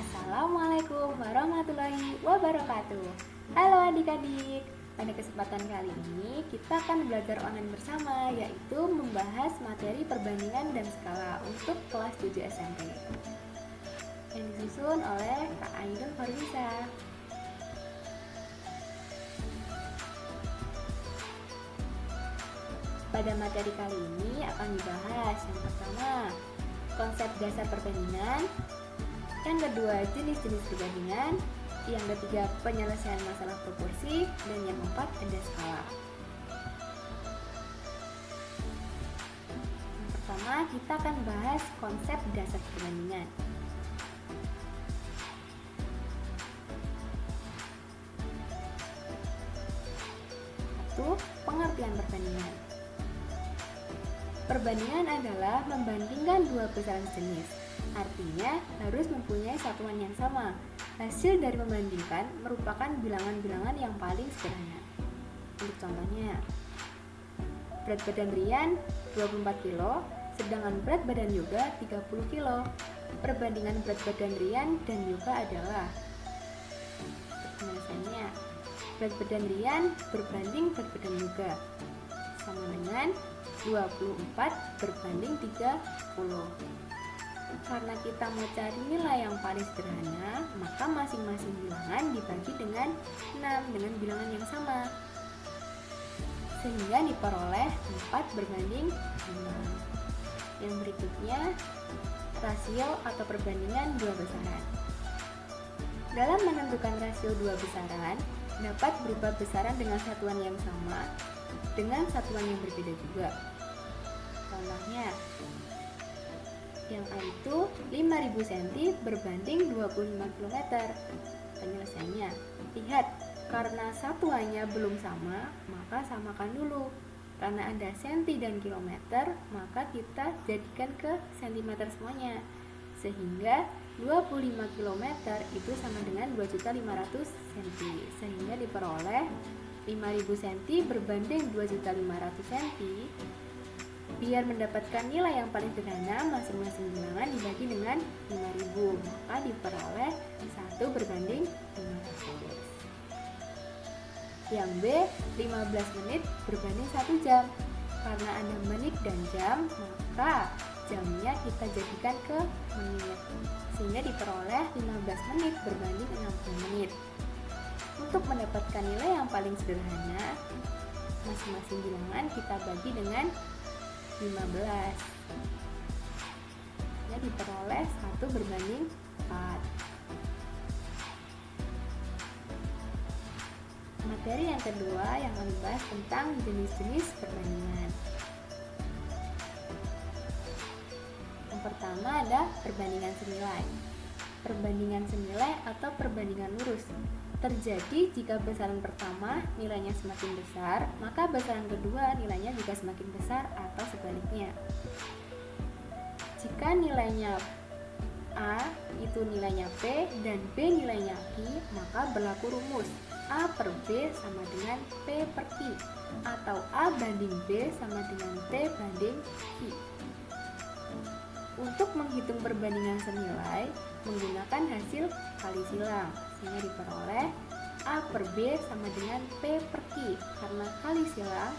Assalamualaikum warahmatullahi wabarakatuh. Halo adik-adik, pada kesempatan kali ini kita akan belajar online bersama, yaitu membahas materi perbandingan dan skala untuk kelas 7 SMP yang disusun oleh Kak Ainun Farisa. Pada materi kali ini akan dibahas yang pertama, konsep dasar perbandingan, yang kedua jenis-jenis perbandingan, yang ketiga penyelesaian masalah proporsi, dan yang keempat ada skala. Yang pertama kita akan bahas konsep dasar perbandingan. Satu, pengertian perbandingan. Perbandingan adalah membandingkan dua besaran sejenis. Artinya harus mempunyai satuan yang sama. Hasil dari membandingkan merupakan bilangan-bilangan yang paling sederhana. Untuk contohnya, berat badan Rian 24 kilo, sedangkan berat badan Yoga 30 kilo. Perbandingan berat badan Rian dan Yoga adalah, penyelesaiannya, berat badan Rian berbanding berat badan Yoga sama dengan 24 berbanding 30. Karena kita mau cari nilai yang paling sederhana, maka masing-masing bilangan dibagi dengan 6 dengan bilangan yang sama, sehingga diperoleh 4 berbanding 5. Yang berikutnya, rasio atau perbandingan dua besaran. Dalam menentukan rasio dua besaran, dapat berupa besaran dengan satuan yang sama dengan satuan yang berbeda juga. Contohnya, yang A itu 5000 cm berbanding 25 km. Penyelesaiannya, lihat, karena satuannya belum sama, maka samakan dulu. Karena ada senti dan kilometer, maka kita jadikan ke sentimeter semuanya. Sehingga 25 km itu sama dengan 2.500 cm. Sehingga diperoleh 5000 cm berbanding 2.500 cm. Biar mendapatkan nilai yang paling sederhana, masing-masing bilangan dibagi dengan 5000, maka diperoleh 1 berbanding 500. Yang B, 15 menit berbanding 1 jam. Karena ada menit dan jam, maka jamnya kita jadikan ke menit, sehingga diperoleh 15 menit berbanding 60 menit. Untuk mendapatkan nilai yang paling sederhana, masing-masing bilangan kita bagi dengan 15, ya diperoleh 1 berbanding 4. Materi yang kedua yang akan dibahas tentang jenis-jenis perbandingan. Yang pertama ada perbandingan senilai. Perbandingan senilai atau perbandingan lurus terjadi jika besaran pertama nilainya semakin besar, maka besaran kedua nilainya juga semakin besar atau sebaliknya. Jika nilainya A itu nilainya P dan B nilainya Q, maka berlaku rumus A per B sama dengan P per Q, atau A banding B sama dengan T banding Q. Untuk menghitung perbandingan senilai, menggunakan hasil kali silang, sehingga diperoleh A per B sama dengan P per Q. Karena kali silang,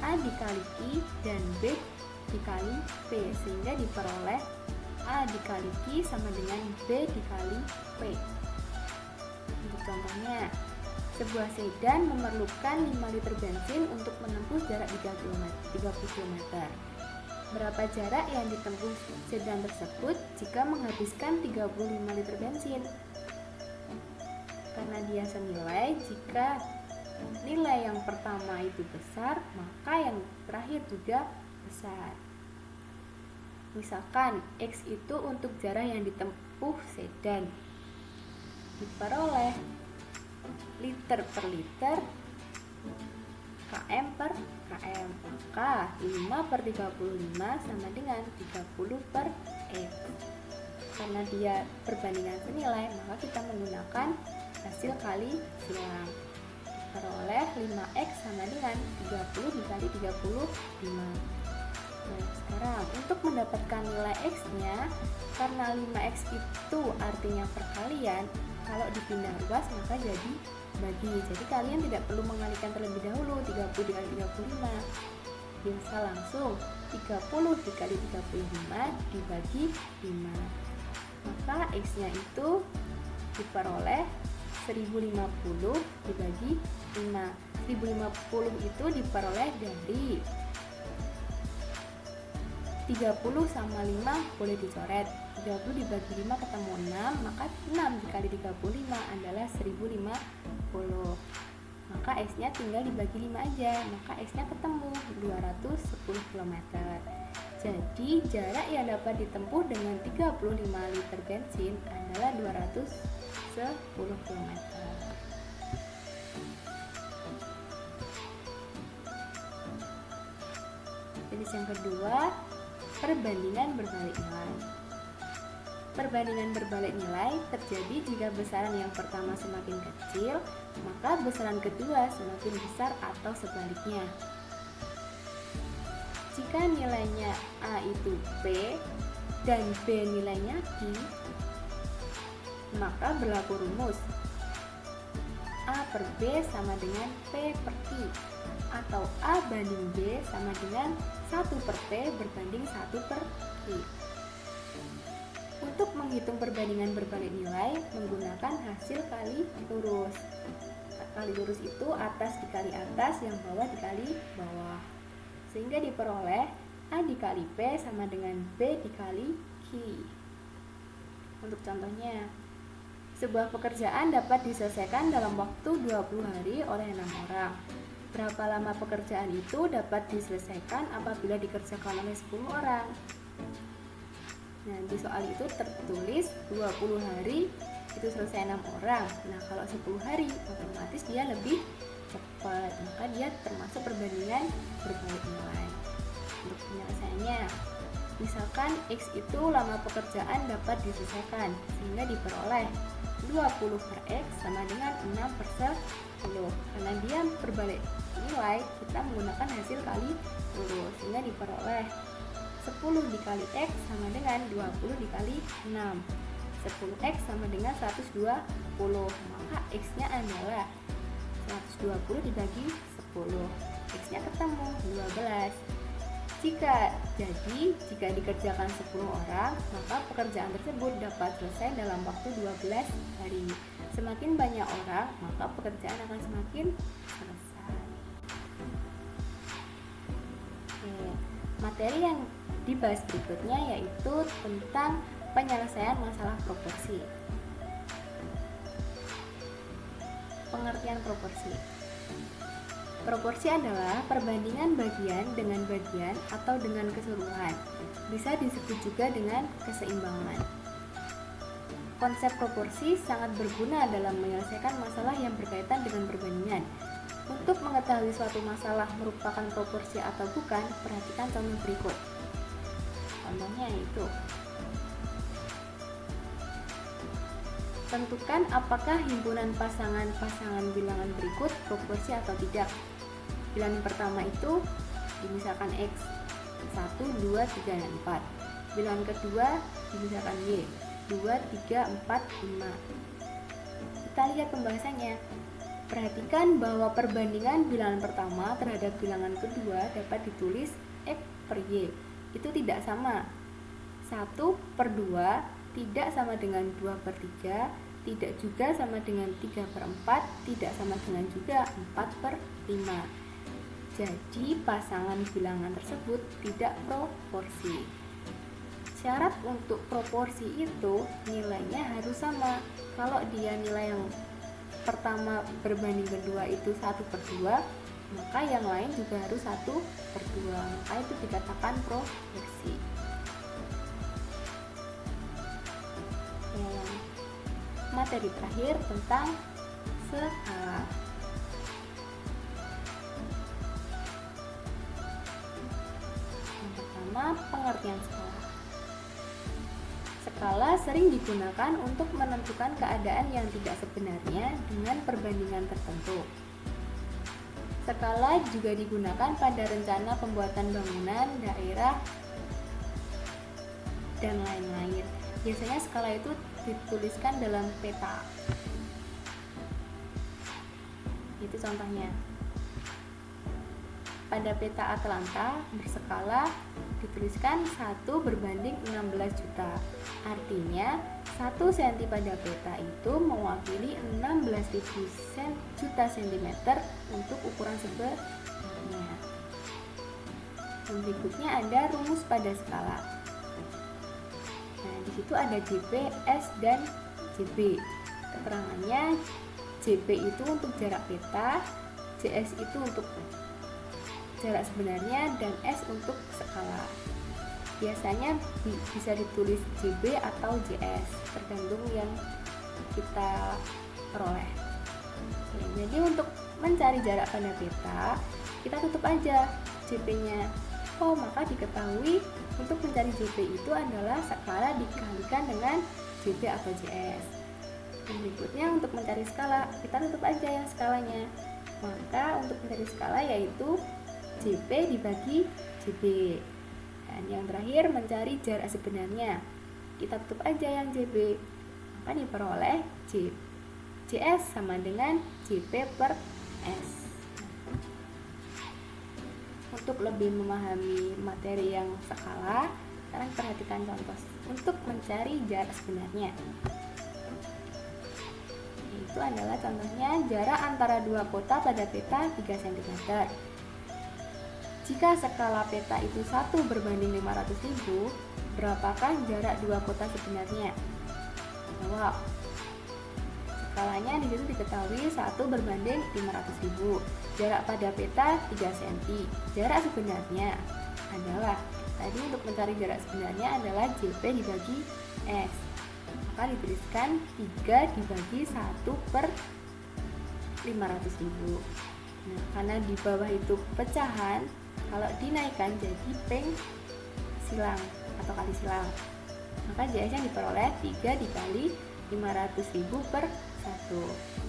A dikali Q dan B dikali P, sehingga diperoleh A dikali Q sama dengan B dikali P. Untuk contohnya, sebuah sedan memerlukan 5 liter bensin untuk menempuh jarak 30 km. Berapa jarak yang ditempuh sedan tersebut jika menghabiskan 35 liter bensin? Karena dia senilai, jika nilai yang pertama itu besar, maka yang terakhir juga besar. Misalkan X itu untuk jarak yang ditempuh sedan, diperoleh liter per liter, km per km, maka 5 per 35 sama dengan 30 per X. Karena dia perbandingan senilai, maka kita menggunakan hasil kali silang. Diperoleh 5X sama dengan 30 dikali 35. Nah, sekarang untuk mendapatkan nilai X-nya, karena 5X itu artinya perkalian, kalau dipindah ruas maka jadi bagi. Jadi kalian tidak perlu mengalihkan terlebih dahulu 30 dikali 35. Bisa langsung 30 dikali 35 dibagi 5. Maka X-nya itu diperoleh 1050 dibagi 5. 1050 itu diperoleh dari 30 sama 5 boleh dicoret. 30 dibagi 5 ketemu 6, maka 6 dikali 35 adalah 1050. Maka X-nya tinggal dibagi 5 aja, maka X-nya ketemu 210 km. Jadi jarak yang dapat ditempuh dengan 35 liter bensin adalah 210 km. Jenis yang kedua, perbandingan berbalik nilai. Perbandingan berbalik nilai terjadi jika besaran yang pertama semakin kecil, maka besaran kedua semakin besar atau sebaliknya. Jika nilainya A itu P dan B nilainya Q, maka berlaku rumus A per B sama dengan P per Q, atau A banding B sama dengan 1 per P berbanding 1 per Q. Untuk menghitung perbandingan berbalik nilai menggunakan hasil kali lurus. Kali lurus itu atas dikali atas, yang bawah dikali bawah. Sehingga diperoleh A dikali P sama dengan B dikali Q. Untuk contohnya, sebuah pekerjaan dapat diselesaikan dalam waktu 20 hari oleh 6 orang. Berapa lama pekerjaan itu dapat diselesaikan apabila dikerjakan oleh 10 orang? Nah, di soal itu tertulis 20 hari itu selesai 6 orang. Nah, kalau 10 hari otomatis dia lebih cepat, maka dia termasuk perbandingan berbalik nilai. Untuk penyelesaiannya, misalkan X itu lama pekerjaan dapat diselesaikan, sehingga diperoleh 20 per X sama dengan 6 per 10. Karena dia berbalik nilai, kita menggunakan hasil kali lurus, sehingga diperoleh 10 dikali X sama dengan 20 dikali 6. 10X sama dengan 120, maka X-nya adalah 120 dibagi 10. X-nya ketemu 12. Jika dikerjakan 10 orang, maka pekerjaan tersebut dapat selesai dalam waktu 12 hari. Semakin banyak orang, maka pekerjaan akan semakin selesai. Materi yang dibahas berikutnya yaitu tentang penyelesaian masalah proporsi. Pengertian proporsi. Proporsi adalah perbandingan bagian dengan bagian atau dengan keseluruhan. Bisa disebut juga dengan keseimbangan. Konsep proporsi sangat berguna dalam menyelesaikan masalah yang berkaitan dengan perbandingan. Untuk mengetahui suatu masalah merupakan proporsi atau bukan, perhatikan contoh berikut. Contohnya yaitu, tentukan apakah himpunan pasangan-pasangan bilangan berikut proporsi atau tidak. Bilangan pertama itu dimisalkan X 1, 2, 3, dan 4. Bilangan kedua dimisalkan Y 2, 3, 4, 5. Kita lihat pembahasannya. Perhatikan bahwa perbandingan bilangan pertama terhadap bilangan kedua dapat ditulis X per Y. Itu tidak sama. 1 per 2 tidak sama dengan 2 per 3, tidak juga sama dengan 3 per 4, tidak sama dengan juga 4 per 5. Jadi pasangan bilangan tersebut tidak proporsi. Syarat untuk proporsi itu nilainya harus sama. Kalau dia nilai yang pertama berbanding kedua itu 1 per 2, maka yang lain juga harus 1 per 2. Maka itu dikatakan proporsi. Materi terakhir tentang skala. Yang pertama, pengertian skala. Skala sering digunakan untuk menentukan keadaan yang tidak sebenarnya dengan perbandingan tertentu. Skala juga digunakan pada rencana pembuatan bangunan, daerah, dan lain-lain. Biasanya skala itu dituliskan dalam peta. Itu contohnya. Pada peta Atlanta berskala dituliskan 1/16 juta. Artinya 1 cm pada peta itu mewakili 16.000 juta cm untuk ukuran sebenarnya. Dan berikutnya ada rumus pada skala. Nah, di situ ada JP, S, dan JB. Keterangannya JP itu untuk jarak peta, JS itu untuk jarak sebenarnya, dan S untuk skala. Biasanya bisa ditulis JB atau JS, tergantung yang kita peroleh. Jadi untuk mencari jarak pada peta, kita tutup aja JP-nya. Maka diketahui untuk mencari JP itu adalah skala dikalikan dengan JB atau JS. Dan berikutnya untuk mencari skala, kita tutup aja yang skalanya. Maka untuk mencari skala yaitu JP dibagi JB. Dan yang terakhir mencari jarak sebenarnya, kita tutup aja yang JB. Maka diperoleh JS sama dengan JP per S. Untuk lebih memahami materi yang skala, sekarang perhatikan contoh untuk mencari jarak sebenarnya. Itu adalah contohnya jarak antara dua kota pada peta 3 cm. Jika skala peta itu 1/500.000, berapakah jarak dua kota sebenarnya? Jawab. Skalanya di situ diketahui 1/500.000. Jarak pada peta 3 cm. Jarak sebenarnya adalah, tadi untuk mencari jarak sebenarnya adalah JP dibagi S. Maka dituliskan 3 dibagi 1/500.000. Nah, karena di bawah itu pecahan, kalau dinaikkan jadi peng silang atau kali silang, maka JS nya diperoleh 3 dikali 500.000 per 1,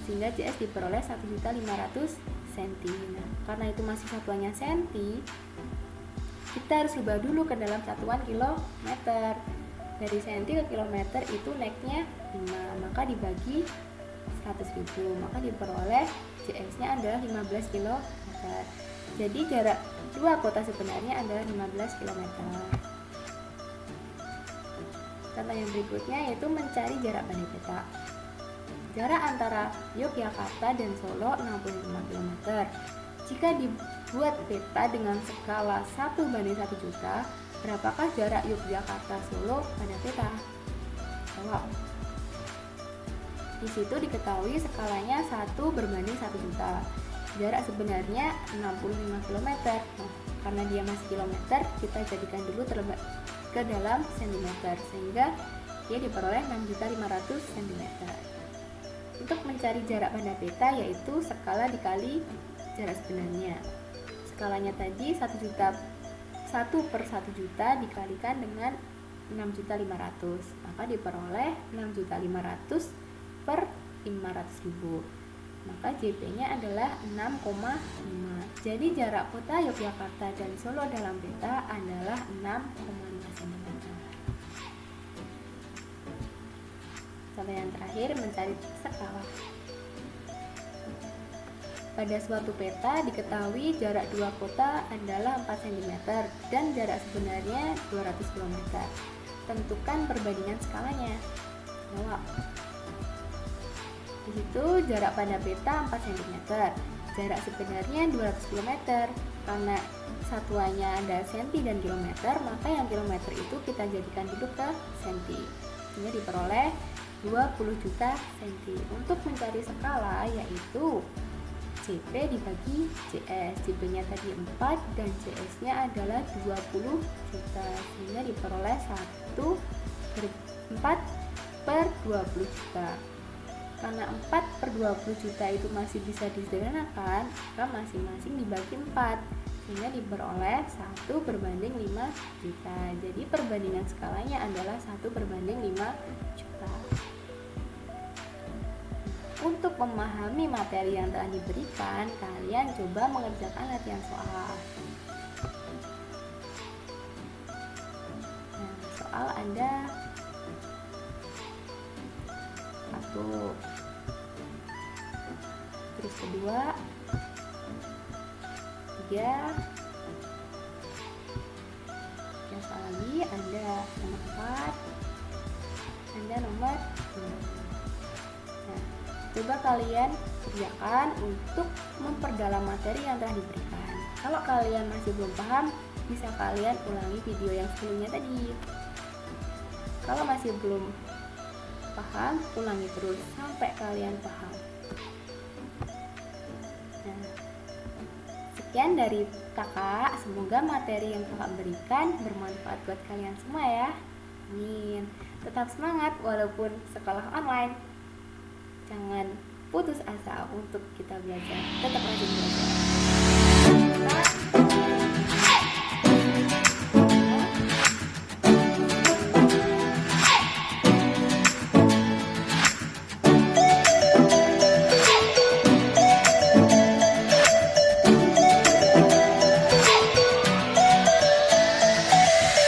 sehingga JS diperoleh 1.500.000 cm. Nah, karena itu masih satuannya cm, kita harus ubah dulu ke dalam satuan kilometer. Dari cm ke kilometer itu naiknya 5, maka dibagi 100.000, maka diperoleh JS nya adalah 15 km. Jadi jarak dua kota sebenarnya adalah 15 km. Contoh yang berikutnya yaitu mencari jarak pada peta. Jarak antara Yogyakarta dan Solo 65 km. Jika dibuat peta dengan skala 1/1 juta, berapakah jarak Yogyakarta Solo pada peta? Jawab. Di situ diketahui skalanya 1/1 juta. Jarak sebenarnya 65 km. Nah, karena dia masih kilometer, kita jadikan dulu ke dalam cm, sehingga dia diperoleh 6.500.000 cm. Untuk mencari jarak pada peta yaitu skala dikali jarak sebenarnya. Skalanya tadi 1 per 1 juta dikalikan dengan 6.500.000, maka diperoleh 6.500.000 per 500.000. Maka JP-nya adalah 6,5. Jadi jarak kota Yogyakarta dan Solo dalam peta adalah 6,5 cm. Contoh yang terakhir mencari skala. Pada suatu peta diketahui jarak dua kota adalah 4 cm dan jarak sebenarnya 200 km. Tentukan perbandingan skalanya. Jawab. Di situ jarak pada peta 4 cm, jarak sebenarnya 200 km. Karena satuannya ada cm dan kilometer, maka yang kilometer itu kita jadikan dulu ke cm. Sehingga diperoleh 20 juta cm. Untuk mencari skala yaitu JP dibagi JS. JP-nya tadi 4 dan JS-nya adalah 20 juta, sehingga diperoleh 4/20 juta. Karena 4/20 juta itu masih bisa disederhanakan, maka masing-masing dibagi 4, sehingga diperoleh 1/5 juta. Jadi perbandingan skalanya adalah 1/5 juta. Untuk memahami materi yang telah diberikan, kalian coba mengerjakan latihan soal. Nah, soal ada 1, terus kedua 3, yang soal lagi ada nomor 4, ada nomor 5. Nah, coba kalian kerjakan untuk memperdalam materi yang telah diberikan. Kalau kalian masih belum paham, bisa kalian ulangi video yang sebelumnya tadi. Kalau masih belum paham, ulangi terus sampai kalian paham. Nah, sekian dari kakak, semoga materi yang kakak berikan bermanfaat buat kalian semua ya. Amin. Tetap semangat walaupun sekolah online. Jangan putus asa untuk kita belajar. Tetap rajin belajar.